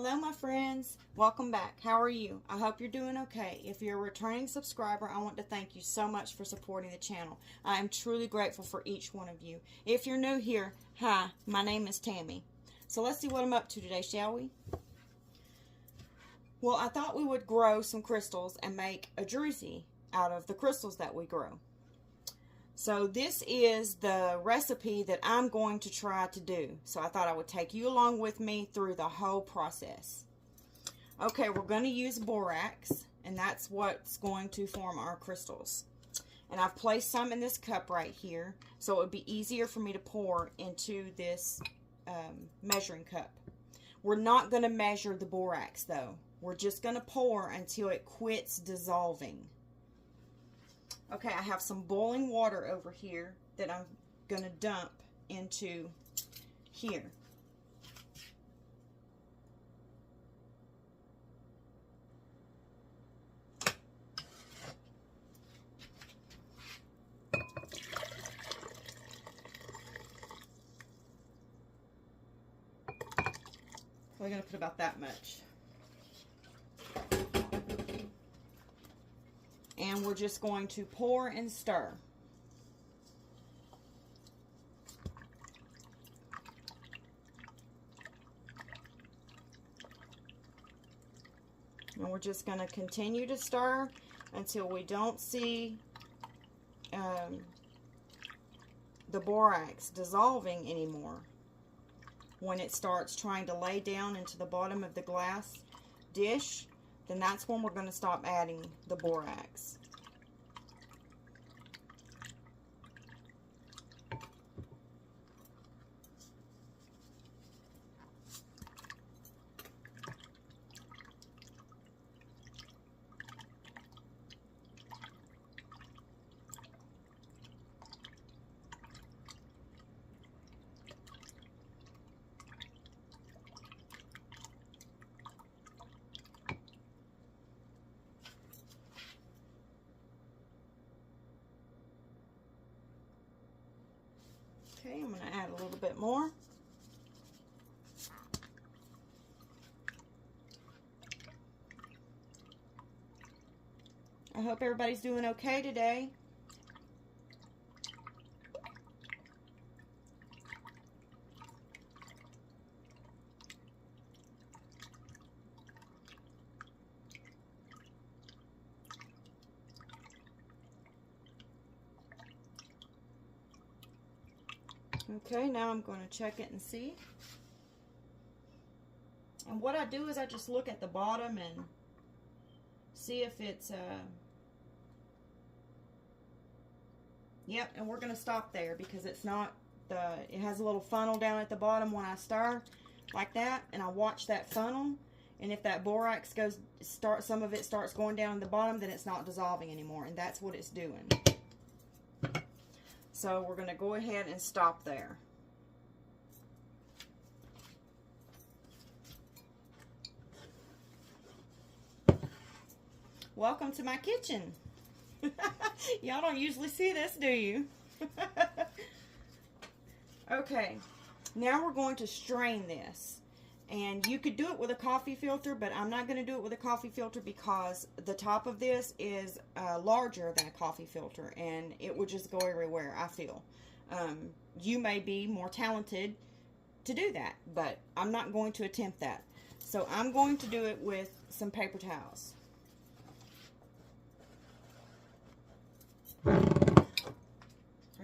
Hello my friends, welcome back. How are you? I hope you're doing okay. If you're a returning subscriber, I want to thank you so much for supporting the channel. I am truly grateful for each one of you. If you're new here, hi, my name is Tammy. So let's see what I'm up to today, shall we? Well, I thought we would grow some crystals and make a druzy out of the crystals that we grow. So this is the recipe that I'm going to try to do. So I thought I would take you along with me through the whole process. Okay, we're going to use borax, and that's what's going to form our crystals. And I've placed some in this cup right here, so it would be easier for me to pour into this measuring cup. We're not going to measure the borax though. We're just going to pour until it quits dissolving. Okay, I have some boiling water over here that I'm going to dump into here. We're going to put about that much. And we're just going to pour and stir. And we're just going to continue to stir until we don't see the borax dissolving anymore. When it starts trying to lay down into the bottom of the glass dish, then that's when we're going to stop adding the borax. Okay, I'm going to add a little bit more. I hope everybody's doing okay today. Okay, now I'm going to check it and see. And what I do is I just look at the bottom and see if it's, yep, and we're going to stop there because it's not, it has a little funnel down at the bottom when I stir like that, and I watch that funnel, and if that borax some of it starts going down at the bottom, then it's not dissolving anymore, and that's what it's doing. So we're going to go ahead and stop there. Welcome to my kitchen. Y'all don't usually see this, do you? Okay, now we're going to strain this. And you could do it with a coffee filter, but I'm not going to do it with a coffee filter because the top of this is larger than a coffee filter, and it would just go everywhere, I feel. You may be more talented to do that, but I'm not going to attempt that. So I'm going to do it with some paper towels. And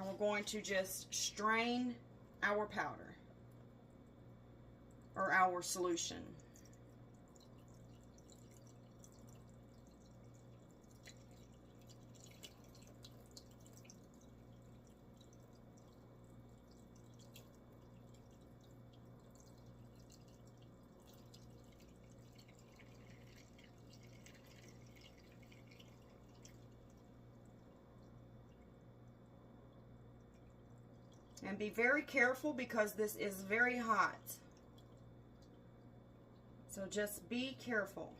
we're going to just strain our powder. Or our solution. And be very careful because this is very hot. So just be careful.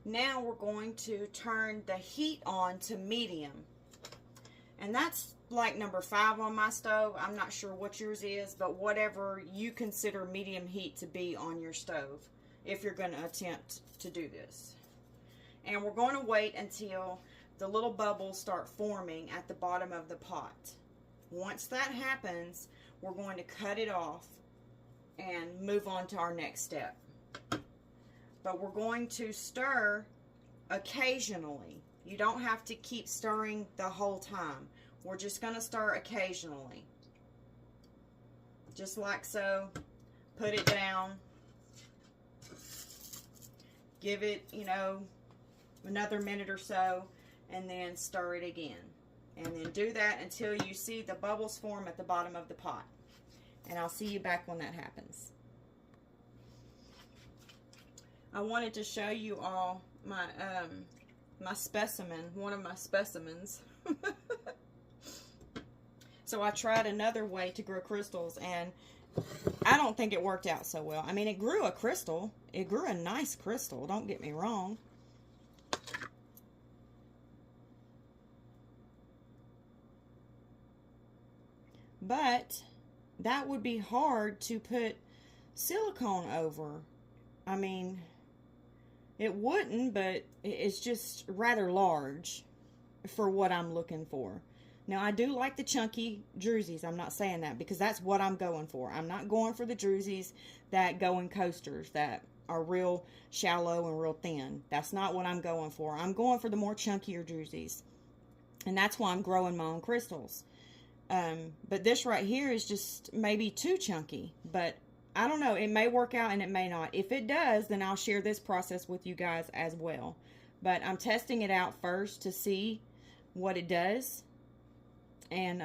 Now we're going to turn the heat on to medium. And that's like number 5 on my stove. I'm not sure what yours is, but whatever you consider medium heat to be on your stove if you're going to attempt to do this. And we're going to wait until the little bubbles start forming at the bottom of the pot. Once that happens, we're going to cut it off and move on to our next step. But we're going to stir occasionally. You don't have to keep stirring the whole time. We're just going to stir occasionally. Just like so. Put it down. Give it, you know, another minute or so, and then stir it again. And then do that until you see the bubbles form at the bottom of the pot. And I'll see you back when that happens. I wanted to show you all my my specimen, one of my specimens. So I tried another way to grow crystals, and I don't think it worked out so well. I mean, it grew a crystal. It grew a nice crystal, don't get me wrong. But that would be hard to put silicone over. I mean, it wouldn't, but it's just rather large for what I'm looking for. Now, I do like the chunky druzys. I'm not saying that because that's what I'm going for. I'm not going for the druzys that go in coasters that are real shallow and real thin. That's not what I'm going for. I'm going for the more chunkier druzys. And that's why I'm growing my own crystals. But this right here is just maybe too chunky. But I don't know. It may work out and it may not. If it does, then I'll share this process with you guys as well. But I'm testing it out first to see what it does. And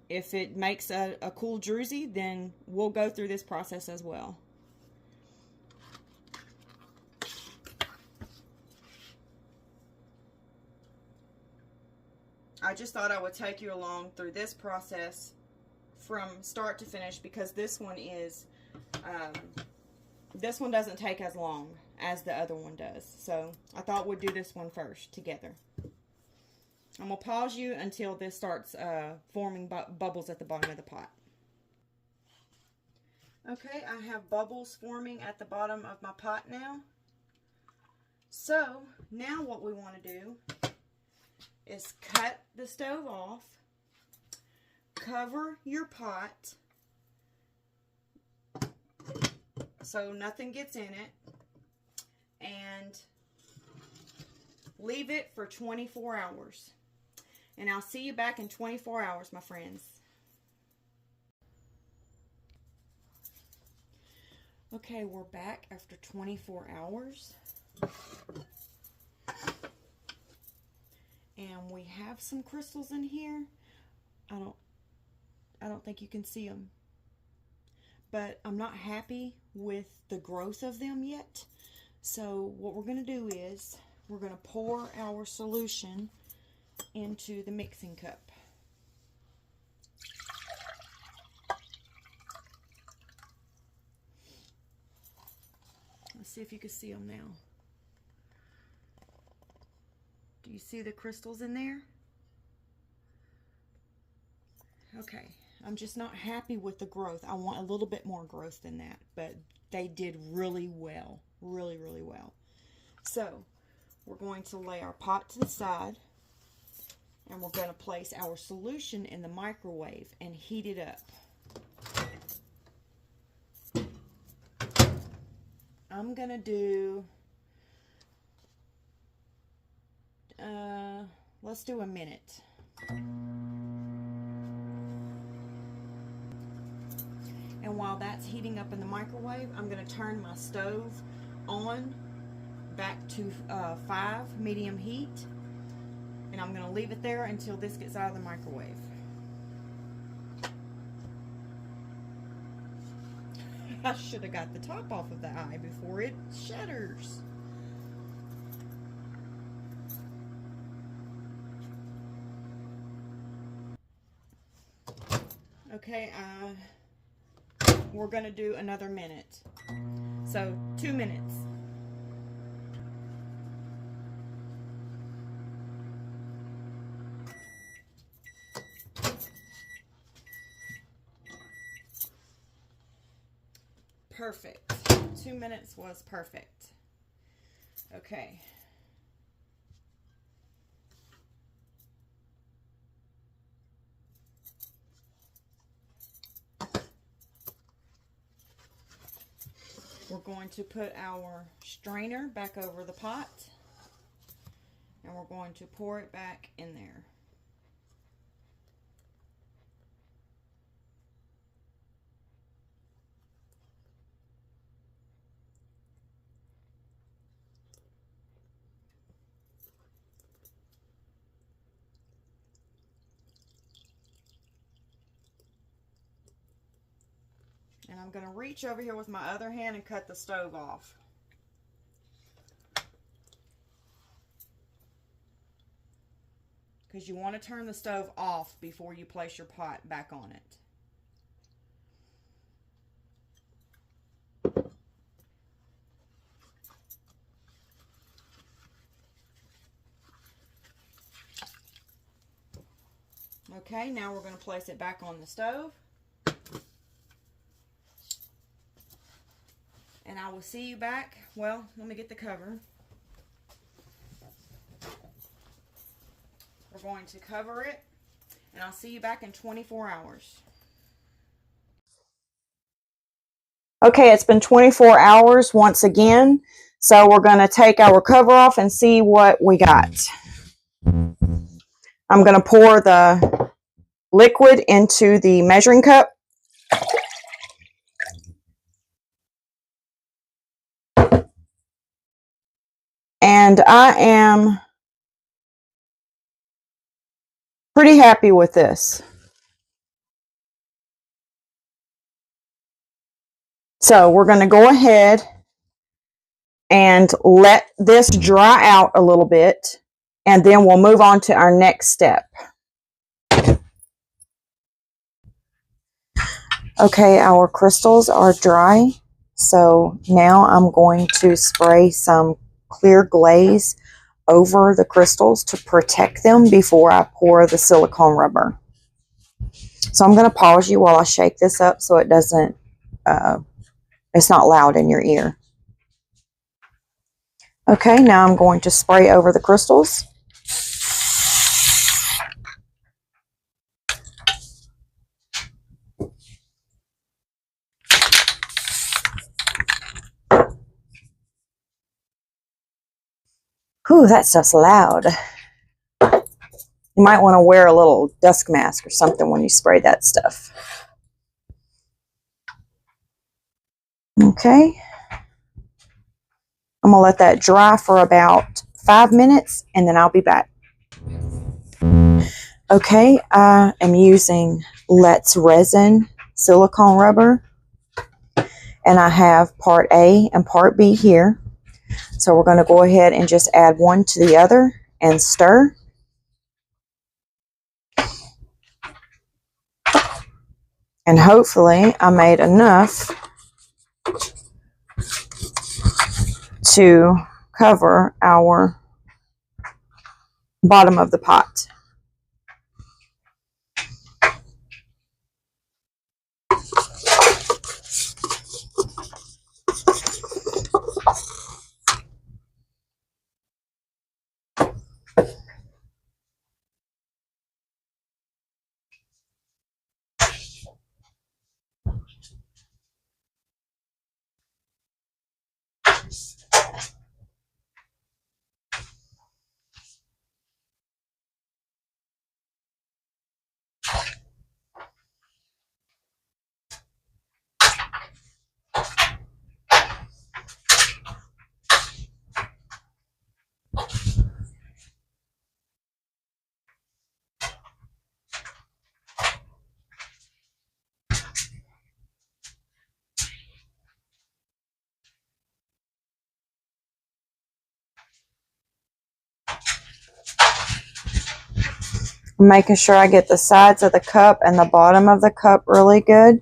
if it makes a cool druzy, then we'll go through this process as well. I just thought I would take you along through this process from start to finish because this one doesn't take as long as the other one does. So I thought we'd do this one first together. I'm going to pause you until this starts forming bubbles at the bottom of the pot. Okay, I have bubbles forming at the bottom of my pot now. So, now what we want to do is cut the stove off, cover your pot so nothing gets in it, and leave it for 24 hours. And I'll see you back in 24 hours, my friends. Okay, we're back after 24 hours. And we have some crystals in here. I don't think you can see them. But I'm not happy with the growth of them yet. So what we're going to do is we're going to pour our solution into the mixing cup. Let's see if you can see them now. Do you see the crystals in there? Okay, I'm just not happy with the growth. I want a little bit more growth than that, but they did really well, really, really well. So we're going to lay our pot to the side. And we're going to place our solution in the microwave and heat it up. I'm going to do, let's do a minute. And while that's heating up in the microwave, I'm going to turn my stove on back to 5 medium heat. And I'm going to leave it there until this gets out of the microwave. I should have got the top off of the eye before it shatters. Okay, we're going to do another minute. So 2 minutes. perfect. 2 minutes was perfect. Okay. We're going to put our strainer back over the pot, and we're going to pour it back in there. And I'm going to reach over here with my other hand and cut the stove off. Because you want to turn the stove off before you place your pot back on it. Okay, now we're going to place it back on the stove. And I will see you back. Well, let me get the cover. We're going to cover it, and I'll see you back in 24 hours. Okay, it's been 24 hours once again. So we're going to take our cover off and see what we got. I'm going to pour the liquid into the measuring cup. And I am pretty happy with this. So we're going to go ahead and let this dry out a little bit, and then we'll move on to our next step. Okay, our crystals are dry, so now I'm going to spray some clear glaze over the crystals to protect them before I pour the silicone rubber. So I'm going to pause you while I shake this up so it doesn't, it's not loud in your ear. Okay, now I'm going to spray over the crystals. Whew, that stuff's loud. You might want to wear a little dust mask or something when you spray that stuff. Okay. I'm going to let that dry for about 5 minutes, and then I'll be back. Okay, I am using Let's Resin silicone rubber, and I have part A and part B here. So we're going to go ahead and just add one to the other and stir. And hopefully I made enough to cover our bottom of the pot. I'm making sure I get the sides of the cup and the bottom of the cup really good,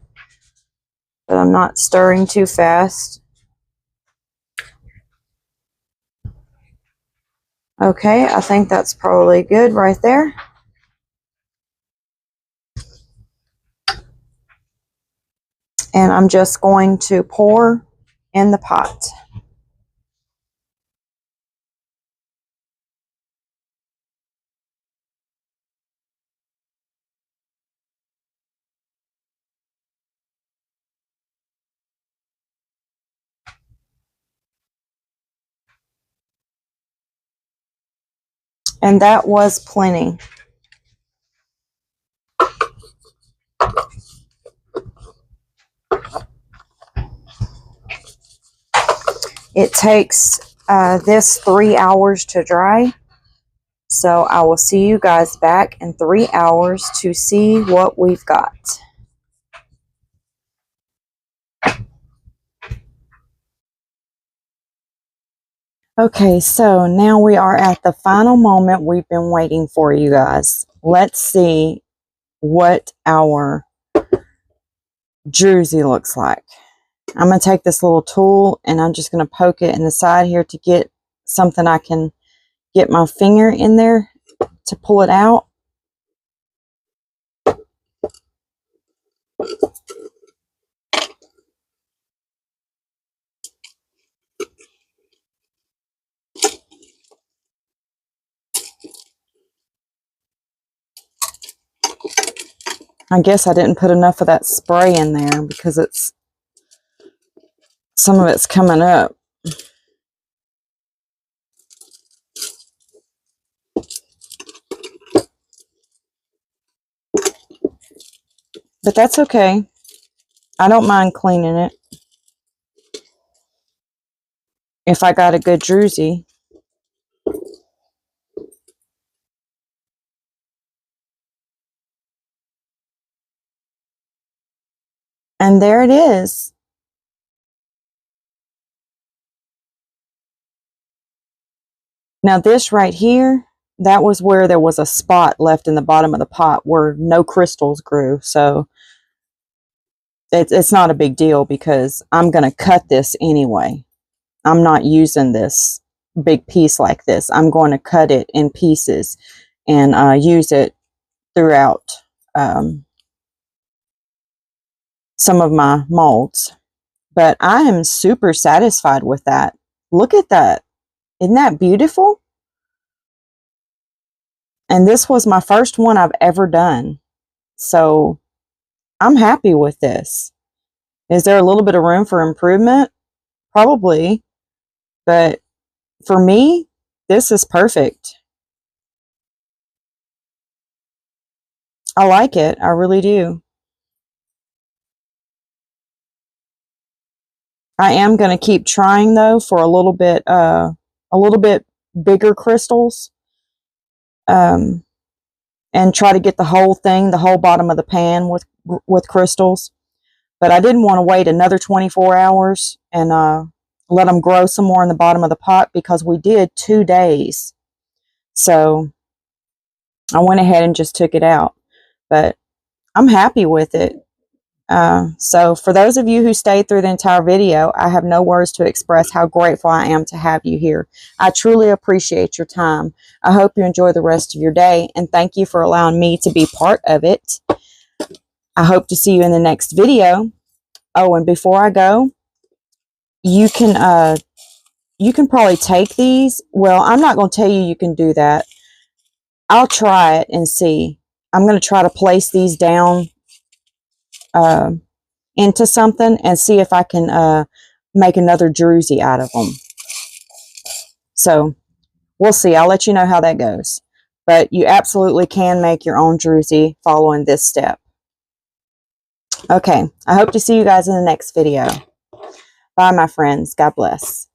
but I'm not stirring too fast. Okay, I think that's probably good right there. And I'm just going to pour in the pot. And that was plenty. It takes this 3 hours to dry. So I will see you guys back in 3 hours to see what we've got. Okay, so now we are at the final moment we've been waiting for, you guys. Let's see what our druzy looks like. I'm going to take this little tool and I'm just going to poke it in the side here to get something I can get my finger in there to pull it out. I guess I didn't put enough of that spray in there because some of it's coming up. But that's okay. I don't mind cleaning it if I got a good druzy. And there it is. Now this right here, that was where there was a spot left in the bottom of the pot where no crystals grew. So it's not a big deal because I'm going to cut this anyway. I'm not using this big piece like this. I'm going to cut it in pieces and use it throughout some of my molds. But I am super satisfied with that. Look at that. Isn't that beautiful? And this was my first one I've ever done. So I'm happy with this. Is there a little bit of room for improvement? Probably. But for me, this is perfect. I like it. I really do. I am going to keep trying though for a little bit bigger crystals. And try to get the whole thing, the whole bottom of the pan with crystals. But I didn't want to wait another 24 hours and let them grow some more in the bottom of the pot because we did 2 days. So I went ahead and just took it out. But I'm happy with it. So for those of you who stayed through the entire video, I have no words to express how grateful I am to have you here. I truly appreciate your time. I hope you enjoy the rest of your day, and thank you for allowing me to be part of it. I hope to see you in the next video. Oh, and before I go, you can probably take these. Well, I'm not going to tell you you can do that. I'll try it and see. I'm going to try to place these down into something and see if I can make another druzy out of them. So we'll see. I'll let you know how that goes. But you absolutely can make your own druzy following this step. Okay, I hope to see you guys in the next video. Bye, my friends. God bless.